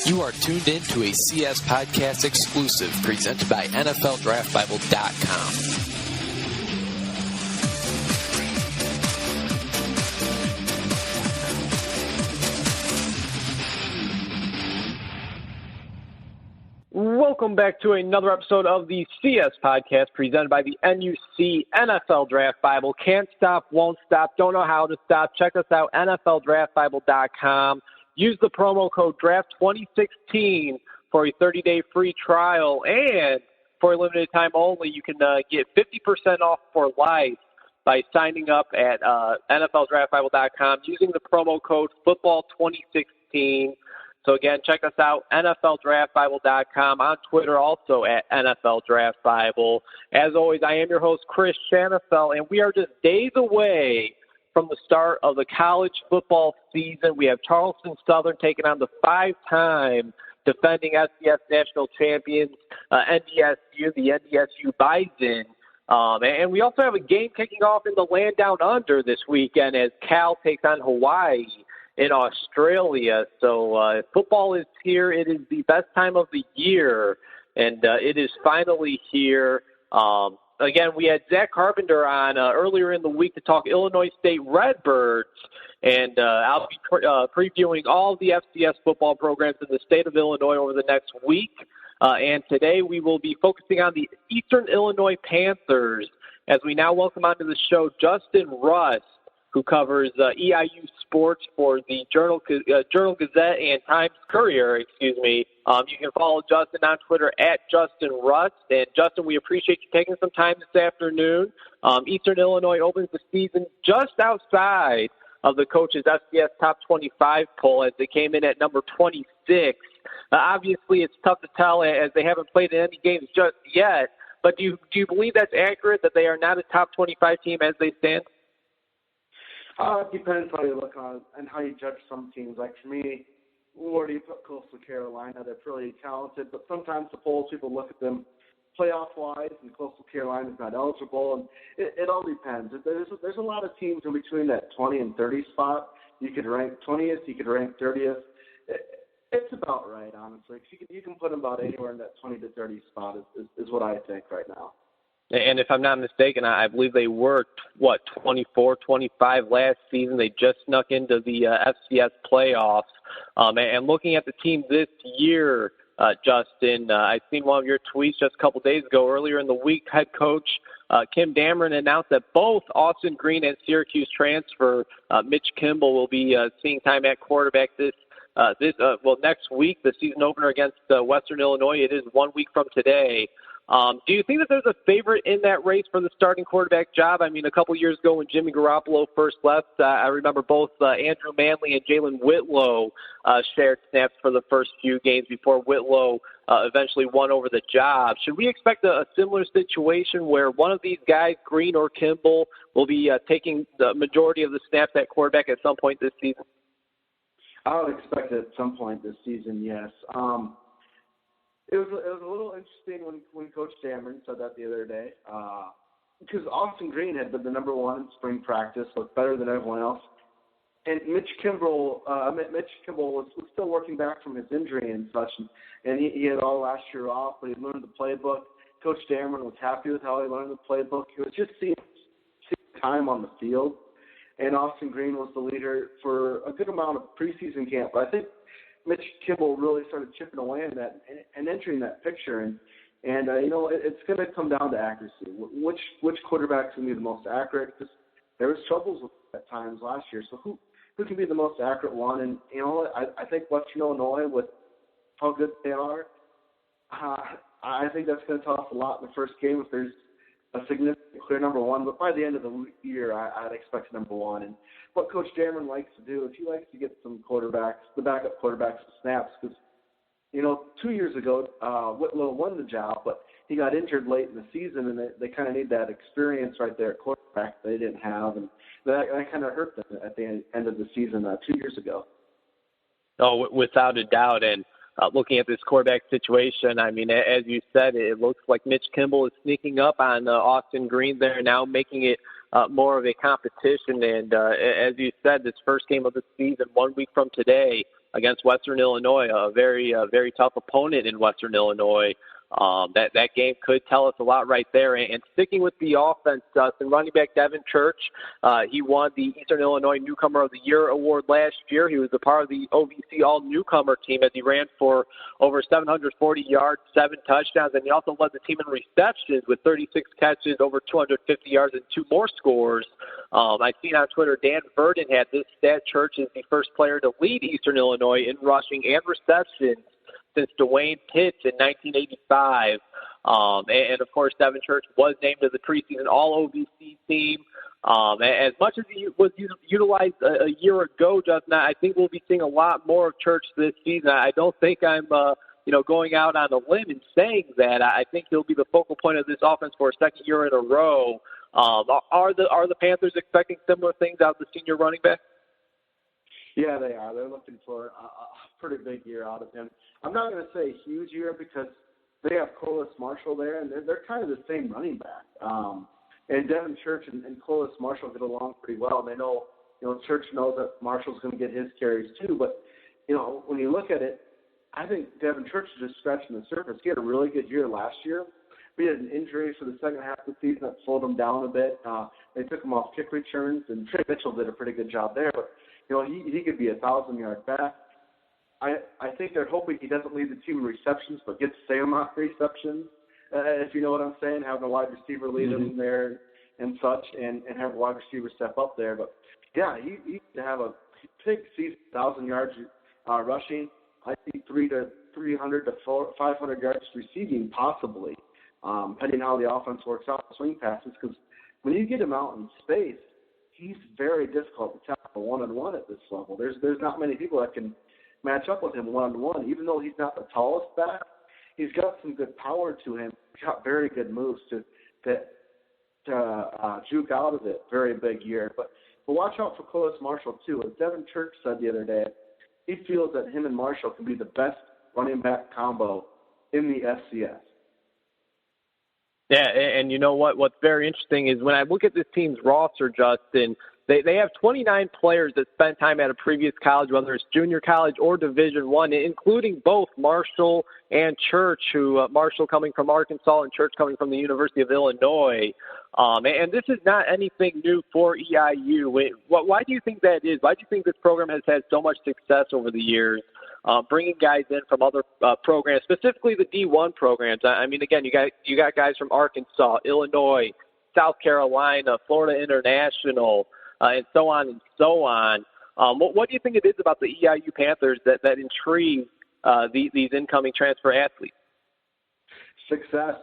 You are tuned in to a CS Podcast exclusive presented by NFLDraftBible.com. Welcome back to another episode of the CS Podcast presented by the NUC NFL Draft Bible. Can't stop, won't stop, don't know how to stop. Check us out, NFLDraftBible.com. Use the promo code DRAFT2016 for a 30-day free trial. And for a limited time only, you can get 50% off for life by signing up at NFLDraftBible.com using the promo code FOOTBALL2016. So, again, check us out, NFLDraftBible.com, on Twitter, also at NFLDraftBible. As always, I am your host, Chris Shanafel, and we are just days away from the start of the college football season. We have Charleston Southern taking on the five-time defending FCS national champions, NDSU, the NDSU Bison. And we also have a game kicking off in the land down under this weekend as Cal takes on Hawaii in Australia. So football is here. It is the best time of the year, and it is finally here. Again, we had Zach Carpenter on earlier in the week to talk Illinois State Redbirds, and I'll be previewing all the FCS football programs in the state of Illinois over the next week. And today we will be focusing on the Eastern Illinois Panthers as we now welcome onto the show Justin Rust, who covers EIU sports for the Journal Gazette and Times Courier, You can follow Justin on Twitter at Justin Rust. And, Justin, we appreciate you taking some time this afternoon. Eastern Illinois opens the season just outside of the coach's FCS Top 25 poll as they came in at number 26. Obviously, it's tough to tell as they haven't played in any games just yet. But do you believe that's accurate, that they are not a Top 25 team as they stand? It depends how you look on it and how you judge some teams. Like for me, where do you put Coastal Carolina? They're pretty talented, but sometimes the polls, people look at them playoff-wise, and Coastal Carolina is not eligible, and it all depends. There's a lot of teams in between that 20 and 30 spot. You could rank 20th, you could rank 30th. It's about right, honestly. You can put them about anywhere in that 20 to 30 spot is what I think right now. And if I'm not mistaken, I believe they were, 24, 25 last season. They just snuck into the FCS playoffs. And looking at the team this year, Justin, I seen one of your tweets just a couple days ago. Earlier in the week, head coach Kim Dameron announced that both Austin Green and Syracuse transfer Mitch Kimball will be seeing time at quarterback next week, the season opener against Western Illinois. It is 1 week from today. Do you think that there's a favorite in that race for the starting quarterback job? I mean, a couple years ago when Jimmy Garoppolo first left, I remember both Andrew Manley and Jalen Whitlow shared snaps for the first few games before Whitlow eventually won over the job. Should we expect a similar situation where one of these guys, Green or Kimball, will be taking the majority of the snaps at quarterback at some point this season? I would expect it at some point this season, yes. It was a little interesting when Coach Dameron said that the other day, because Austin Green had been the number one in spring practice, looked better than everyone else, and Mitch Kimball was still working back from his injury and such, and he had all last year off, but he learned the playbook. Coach Dameron was happy with how he learned the playbook. He was just seeing time on the field, and Austin Green was the leader for a good amount of preseason camp. But I think Mitch Kimball really started chipping away in that and entering that picture. And it's going to come down to accuracy. Which quarterback's going to be the most accurate? Because there was troubles with at times last year. So who can be the most accurate one? And, I think Western Illinois, with how good they are, I think that's going to tell us a lot in the first game if there's a significant clear number one. But by the end of the year, I'd expect number one. And what Coach Dameron likes to do is he likes to get some quarterbacks, the backup quarterbacks, snaps. Because, 2 years ago, Whitlow won the job, but he got injured late in the season, and they kind of need that experience right there at quarterback they didn't have. And that kind of hurt them at the end of the season 2 years ago. Oh, without a doubt. And looking at this quarterback situation, I mean, as you said, it looks like Mitch Kimball is sneaking up on Austin Green there now, making it more of a competition. And as you said, this first game of the season, 1 week from today, against Western Illinois, a very tough opponent in Western Illinois. That game could tell us a lot right there. And sticking with the offense, Dustin, running back Devin Church, he won the Eastern Illinois Newcomer of the Year award last year. He was a part of the OVC All-Newcomer team as he ran for over 740 yards, 7 touchdowns, and he also led the team in receptions with 36 catches, over 250 yards, and 2 more scores. I've seen on Twitter Dan Verdon had this stat. Church is the first player to lead Eastern Illinois in rushing and receptions since Dwayne Pitts in 1985. And of course, Devin Church was named as the preseason All-OVC team. As much as he was utilized a year ago, Justin, I think we'll be seeing a lot more of Church this season. I don't think I'm going out on a limb and saying that. I think he'll be the focal point of this offense for a second year in a row. Are the Panthers expecting similar things out of the senior running back? Yeah, they are. They're looking for a pretty big year out of him. I'm not going to say a huge year because they have Colas Marshall there, and they're kind of the same running back. And Devin Church and Colas Marshall get along pretty well. They know, Church knows that Marshall's going to get his carries too. But, when you look at it, I think Devin Church is just scratching the surface. He had a really good year last year. We had an injury for the second half of the season that slowed him down a bit. They took him off kick returns, and Trey Mitchell did a pretty good job there. But, he could be a 1,000-yard back. I think they're hoping he doesn't lead the team in receptions, but gets the same amount of receptions, if you know what I'm saying, having a wide receiver lead him there and such, and have a wide receiver step up there. But, yeah, he to have a big season, 1,000 yards rushing. I think 300 to 500 yards receiving possibly, depending on how the offense works out, swing passes, because when you get him out in space, he's very difficult to tackle one-on-one at this level. There's not many people that can match up with him one-on-one. Even though he's not the tallest back, he's got some good power to him. He's got very good moves to juke out of it. Very big year. But watch out for Colas Marshall, too. As Devin Church said the other day, he feels that him and Marshall can be the best running back combo in the FCS. Yeah, and you know what? What's very interesting is when I look at this team's roster, Justin, they have 29 players that spent time at a previous college, whether it's junior college or Division I, including both Marshall and Church, Marshall coming from Arkansas and Church coming from the University of Illinois. And this is not anything new for EIU. Why do you think that is? Why do you think this program has had so much success over the years? Bringing guys in from other programs, specifically the D1 programs. I mean, again, you got guys from Arkansas, Illinois, South Carolina, Florida International, and so on and so on. What do you think it is about the EIU Panthers that intrigue these incoming transfer athletes? Success,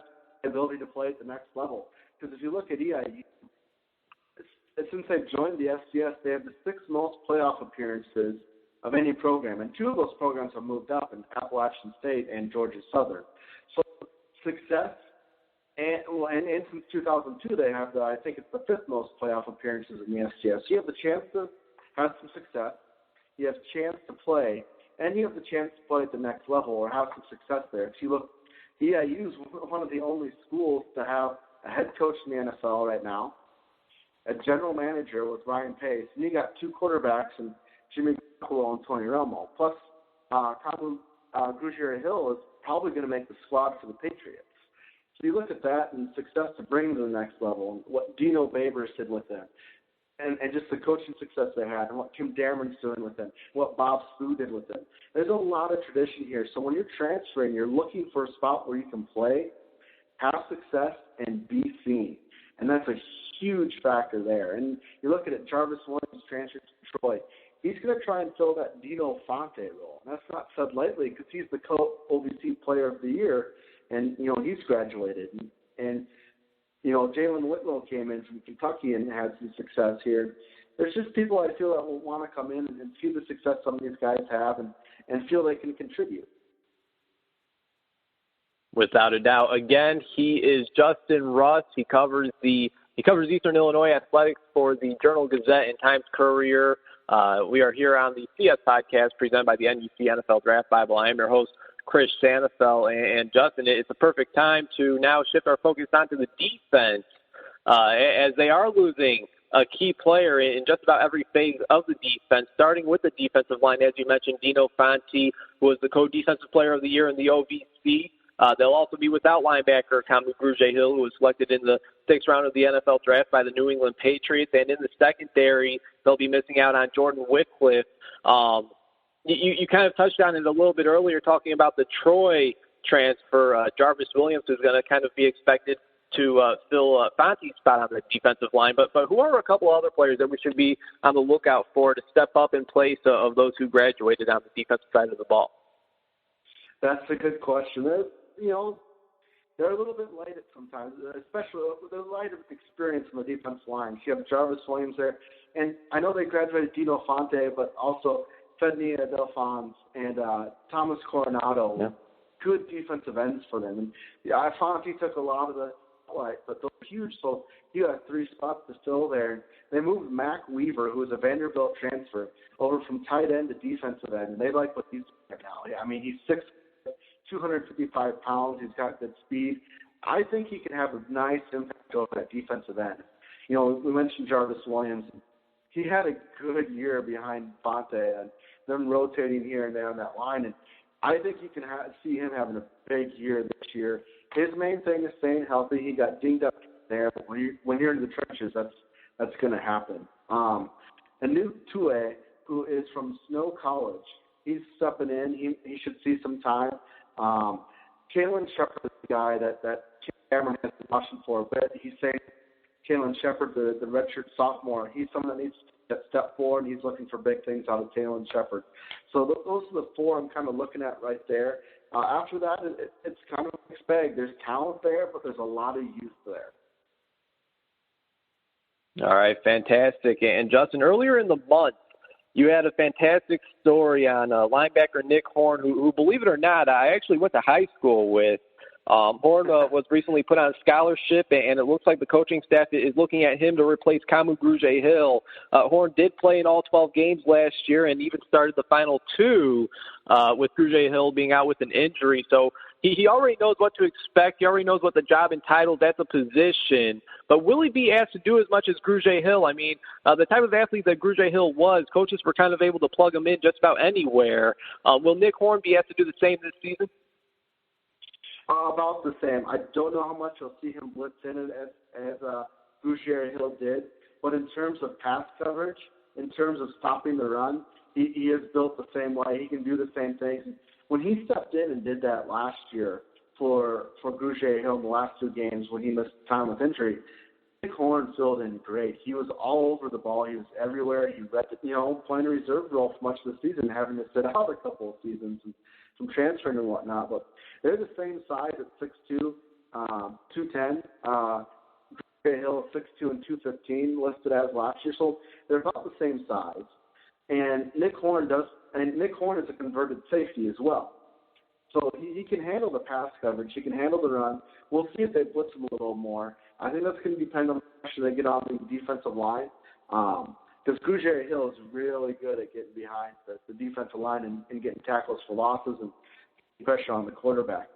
ability to play at the next level. Because if you look at EIU, since they've joined the FCS, they have the 6th most playoff appearances of any program, and 2 of those programs have moved up in Appalachian State and Georgia Southern. So success, and since 2002 they have I think it's the 5th most playoff appearances in the FCS. You have the chance to have some success, you have a chance to play, and you have the chance to play at the next level or have some success there. If you look, EIU is one of the only schools to have a head coach in the NFL right now, a general manager with Ryan Pace, and you got 2 quarterbacks and Jimmy Garoppolo and Tony Romo. Plus, Grugier-Hill is probably going to make the squad for the Patriots. So you look at that and success to bring them to the next level, and what Dino Babers did with them, and just the coaching success they had, and what Kim Dameron's doing with them, what Bob Spoo did with them. There's a lot of tradition here. So when you're transferring, you're looking for a spot where you can play, have success, and be seen. And that's a huge factor there. And you look at it, Jarvis Williams transferred to Troy. He's going to try and fill that Dino Fonte role. And that's not said lightly because he's the co-OVC Player of the Year, and, he's graduated. And Jalen Whitlow came in from Kentucky and had some success here. There's just people I feel that will want to come in and see the success some of these guys have and feel they can contribute. Without a doubt. Again, he is Justin Russ. He covers Eastern Illinois athletics for the Journal-Gazette and Times-Courier. We are here on the CS podcast presented by the NUC NFL Draft Bible. I am your host, Chris Sanafel. And Justin, it's a perfect time to now shift our focus onto the defense as they are losing a key player in just about every phase of the defense, starting with the defensive line. As you mentioned, Dino Fonte was the co-defensive player of the year in the OVC. They'll also be without linebacker Kamu Grugier-Hill, who was selected in the 6th round of the NFL draft by the New England Patriots. And in the secondary, they'll be missing out on Jordan Wycliffe. You kind of touched on it a little bit earlier, talking about the Troy transfer. Jarvis Williams is going to kind of be expected to fill Fonte's spot on the defensive line. But who are a couple other players that we should be on the lookout for to step up in place of those who graduated on the defensive side of the ball? That's a good question. They're a little bit light at sometimes, especially they're light of experience on the defense line. You have Jarvis Williams there, and I know they graduated Dino Fonte, but also Fednia Delphons and Thomas Coronado. Yeah. Good defensive ends for them. And Fonte took a lot of the light, but they're huge, so you have 3 spots to fill there. They moved Mac Weaver, who is a Vanderbilt transfer, over from tight end to defensive end, and they like what he's doing right now. I mean, he's 255 pounds. He's got good speed. I think he can have a nice impact over that defensive end. We mentioned Jarvis Williams. He had a good year behind Fonte and them rotating here and there on that line. And I think you can see him having a big year this year. His main thing is staying healthy. He got dinged up there, but when you're in the trenches, that's going to happen. Anu Tue, who is from Snow College, he's stepping in. He should see some time. Kalen Shepard is the guy that Cameron has been watching for a bit. He's saying Kalen Shepard, the redshirt sophomore, he's someone that needs to step forward, and he's looking for big things out of Kalen Shepard. So those are the 4 I'm kind of looking at right there. After that, it's kind of a mixed bag. There's talent there, but there's a lot of youth there. All right, fantastic. And Justin, earlier in the month, you had a fantastic story on linebacker Nick Horn, who, believe it or not, I actually went to high school with. Horn was recently put on a scholarship, and it looks like the coaching staff is looking at him to replace Kamu Grugier-Hill. Horn did play in all 12 games last year and even started the final 2 with Grugier-Hill being out with an injury. So he already knows what to expect. He already knows what the job entitles at the position. But will he be asked to do as much as Grugier-Hill? I mean, the type of athlete that Grugier-Hill was, coaches were kind of able to plug him in just about anywhere. Will Nick Horn be asked to do the same this season? About the same. I don't know how much you'll see him blitz in it as Grugier-Hill did, but in terms of pass coverage, in terms of stopping the run, he is built the same way. He can do the same things. When he stepped in and did that last year for Grugier-Hill in the last 2 games when he missed time with injury, Nick Horn filled in great. He was all over the ball. He was everywhere. He read playing a reserve role for much of the season, having to sit out a couple of seasons and some transferring and whatnot. But they're the same size at 6'2", 210. Grugier-Hill 6'2" and 215 listed as last year. So they're about the same size. And Nick Horn is a converted safety as well. So he can handle the pass coverage. He can handle the run. We'll see if they blitz him a little more. I think that's going to depend on the pressure they get on the defensive line. Because Grugier-Hill is really good at getting behind the defensive line and getting tackles for losses and pressure on the quarterback.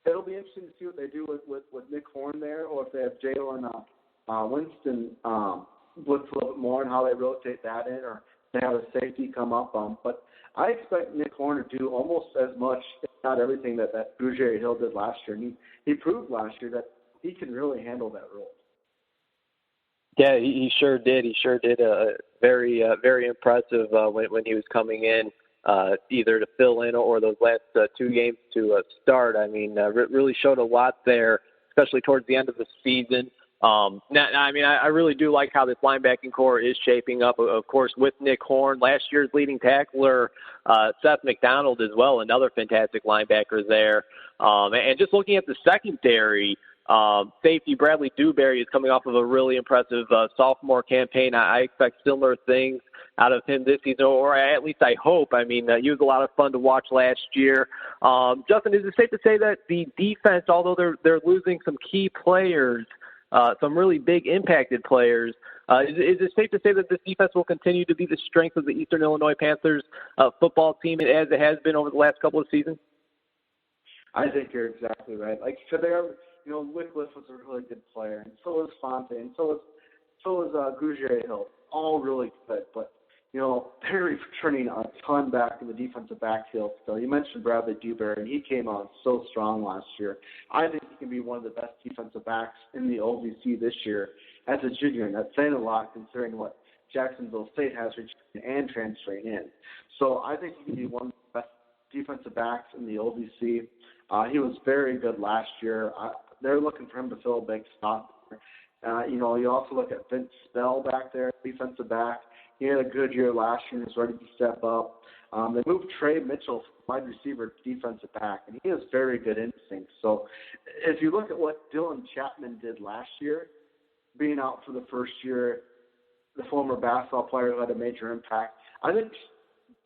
It'll be interesting to see what they do with Nick Horn there, or if they have Jalen Winston blitz a little bit more and how they rotate that in, or they have a safety come up. But I expect Nick Horn to do almost as much, if not everything, that Grugier-Hill did last year. And he proved last year that he can really handle that role. Yeah, he sure did. He sure did. Very impressive when he was coming in, either to fill in or those last 2 games to start. I mean, really showed a lot there, especially towards the end of the season. I really do like how this linebacking core is shaping up. Of course, with Nick Horn, last year's leading tackler, Seth McDonald as well, another fantastic linebacker there. And just looking at the secondary, safety Bradley Dewberry is coming off of a really impressive sophomore campaign. I expect similar things out of him this season, or at least I hope. I mean, he was a lot of fun to watch last year. Justin, is it safe to say that the defense, although they're losing some key players, some really big impacted players, is it safe to say that this defense will continue to be the strength of the Eastern Illinois Panthers football team as it has been over the last couple of seasons? I think you're exactly right. Wycliffe was a really good player, and so was Fonte, and so was So is Grugier Hill. All really good, but they're returning a ton back in the defensive backfield still. You mentioned Bradley Dewberry, and he came on so strong last year. I think he can be one of the best defensive backs in the OVC this year as a junior, and that's saying a lot considering what Jacksonville State has returning and transferring in. So I think he can be one of the best defensive backs in the OVC. He was very good last year. They're looking for him to fill a big spot. You also look at Vince Spell back there, defensive back. He had a good year last year and is ready to step up. They moved Trey Mitchell, wide receiver, defensive back, and he has very good instincts. So if you look at what Dylan Chapman did last year, being out for the first year, the former basketball player who had a major impact, I think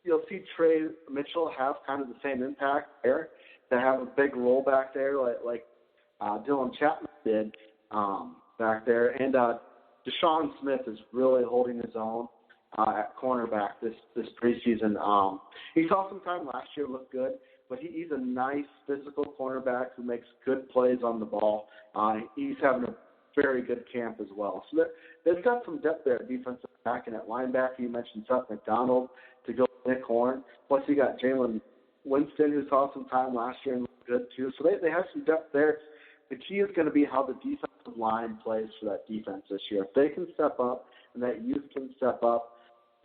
you'll see Trey Mitchell have kind of the same impact there, to have a big role back there like Dylan Chapman did back there. And Deshaun Smith is really holding his own at cornerback this preseason. He saw some time last year, looked good, but he's a nice physical cornerback who makes good plays on the ball. He's having a very good camp as well. So they've got some depth there at defensive back, and at linebacker you mentioned Seth McDonald to go with Nick Horn. Plus you got Jalen Winston, who saw some time last year and looked good too. So they have some depth there. The key is going to be how the defensive line plays for that defense this year. If they can step up and that youth can step up,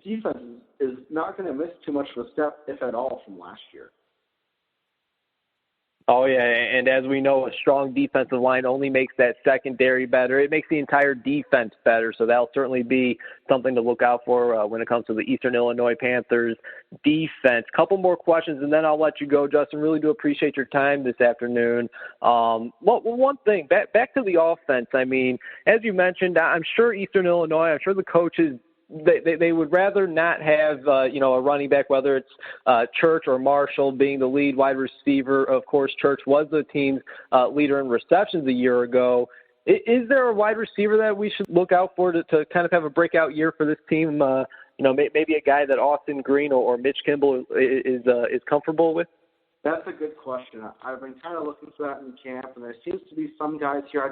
defense is not going to miss too much of a step, if at all, from last year. Oh, yeah, and as we know, a strong defensive line only makes that secondary better. It makes the entire defense better, so that'll certainly be something to look out for when it comes to the Eastern Illinois Panthers defense. Couple more questions, and then I'll let you go, Justin. Really do appreciate your time this afternoon. One thing, back to the offense. I mean, as you mentioned, I'm sure Eastern Illinois, I'm sure the coaches, they would rather not have a running back, whether it's Church or Marshall being the lead wide receiver. Of course, Church was the team's leader in receptions a year ago. Is there a wide receiver that we should look out for to kind of have a breakout year for this team? Maybe a guy that Austin Green or Mitch Kimball is comfortable with? That's a good question. I've been kind of looking for that in camp, and there seems to be some guys here.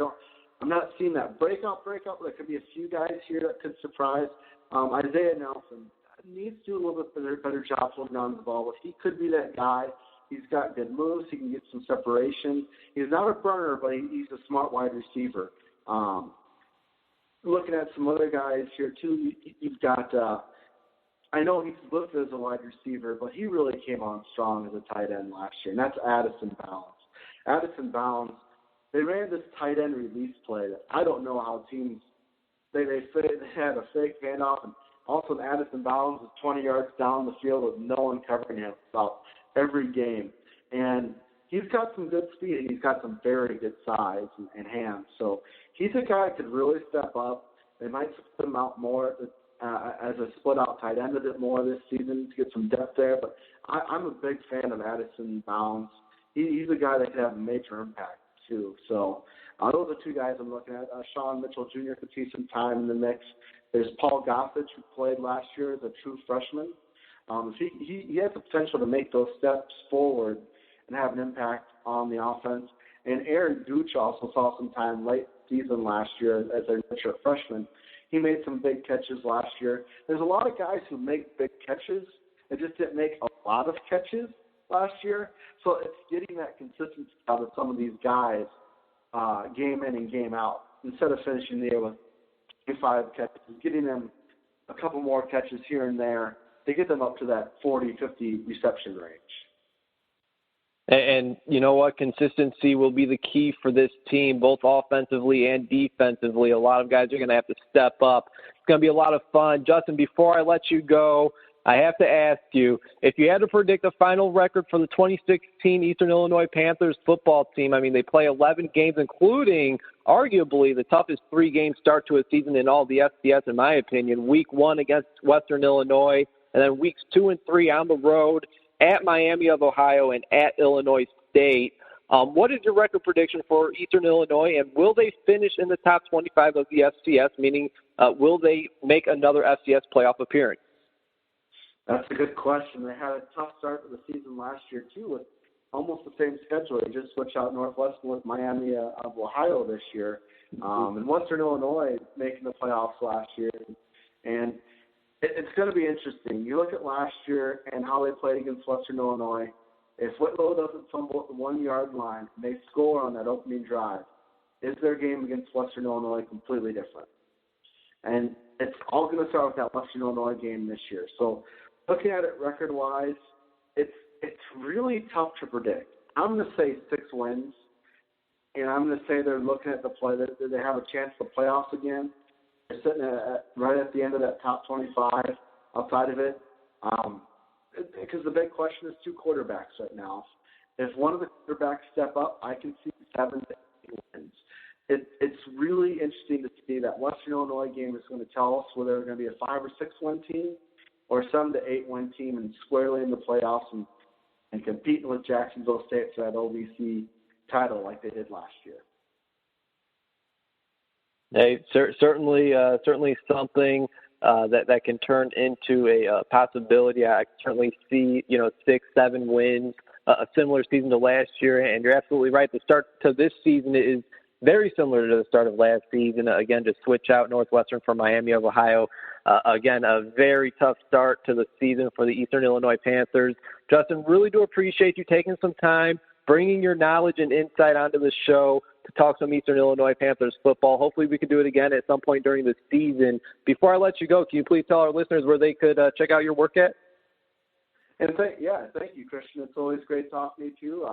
I'm not seeing that breakout. There could be a few guys here that could surprise. Isaiah Nelson needs to do a little bit better job holding on to the ball, but he could be that guy. He's got good moves. He can get some separation. He's not a runner, but he's a smart wide receiver. Looking at some other guys here, too, you've got I know he's listed as a wide receiver, but he really came on strong as a tight end last year, and that's Addison Bounds. Addison Bounds, they ran this tight end release play that I don't know how teams they had a fake handoff, and also Addison Bounds was 20 yards down the field with no one covering him about every game. And he's got some good speed, and he's got some very good size and hands. So he's a guy that could really step up. They might put him out more as a split-out tight end a bit more this season to get some depth there. But I'm a big fan of Addison Bounds. He's a guy that could have a major impact too. So those are two guys I'm looking at. Sean Mitchell Jr. could see some time in the mix. There's Paul Gossage, who played last year as a true freshman. He has the potential to make those steps forward and have an impact on the offense. And Aaron Gooch also saw some time late season last year as a mature freshman. He made some big catches last year. There's a lot of guys who make big catches. They just didn't make a lot of catches last year. So it's getting that consistency out of some of these guys game in and game out. Instead of finishing the year with 5 catches, getting them a couple more catches here and there to get them up to that 40, 50 reception range. And you know what? Consistency will be the key for this team, both offensively and defensively. A lot of guys are going to have to step up. It's going to be a lot of fun. Justin, before I let you go, I have to ask you, if you had to predict a final record for the 2016 Eastern Illinois Panthers football team, I mean, they play 11 games, including arguably the toughest 3-game start to a season in all the FCS, in my opinion. Week 1 against Western Illinois, and then weeks 2 and 3 on the road at Miami of Ohio and at Illinois State. What is your record prediction for Eastern Illinois, and will they finish in the top 25 of the FCS, meaning will they make another FCS playoff appearance? That's a good question. They had a tough start to the season last year, too, with almost the same schedule. They just switch out Northwestern with Miami of Ohio this year, and Western Illinois making the playoffs last year. And it's going to be interesting. You look at last year and how they played against Western Illinois. If Whitlow doesn't fumble at the 1-yard line and they score on that opening drive, is their game against Western Illinois completely different? And it's all going to start with that Western Illinois game this year. So looking at it record-wise, it's really tough to predict. I'm going to say 6 wins, and I'm going to say they're looking at the play that they have a chance for playoffs again. They're sitting right at the end of that top 25 outside of it. Because the big question is 2 quarterbacks right now. If one of the quarterbacks step up, I can see 7 to 8 wins. It's really interesting to see that Western Illinois game is going to tell us whether they're going to be a 5 or 6 win team or 7 to 8 win team and squarely in the playoffs and competing with Jacksonville State for that OVC title like they did last year. Hey, certainly something that can turn into a possibility. I certainly see 6, 7 wins, a similar season to last year. And you're absolutely right. The start to this season is very similar to the start of last season. Again, to switch out Northwestern for Miami of Ohio. Again, a very tough start to the season for the Eastern Illinois Panthers. Justin, really do appreciate you taking some time, bringing your knowledge and insight onto the show to talk some Eastern Illinois Panthers football. Hopefully we can do it again at some point during the season. Before I let you go, can you please tell our listeners where they could check out your work at? And thank you, Christian. It's always great talking to you.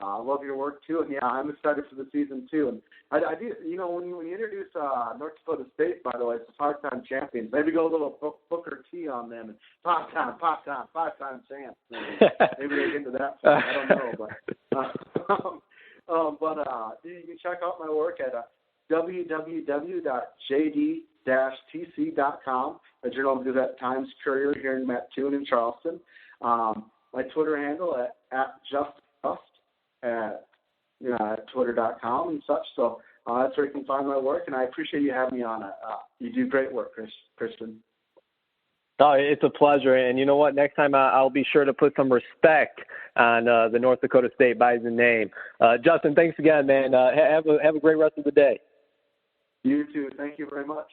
I love your work too, and I'm excited for the season too. And I do, when you introduce North Dakota State, by the way, it's the 5-time champions. Maybe go a little Booker T on them and 5-time champs. Maybe they get into that. I don't know, but you can check out my work at www.jd-tc.com, a Journal of Gazette Times Courier here in Mattoon in Charleston. My Twitter handle at JustTrust at Twitter.com and such. So that's where you can find my work, and I appreciate you having me on. You do great work, Christian. Oh, it's a pleasure. And you know what? Next time I'll be sure to put some respect on the North Dakota State Bison name. Justin, thanks again, man. Have a great rest of the day. You too. Thank you very much.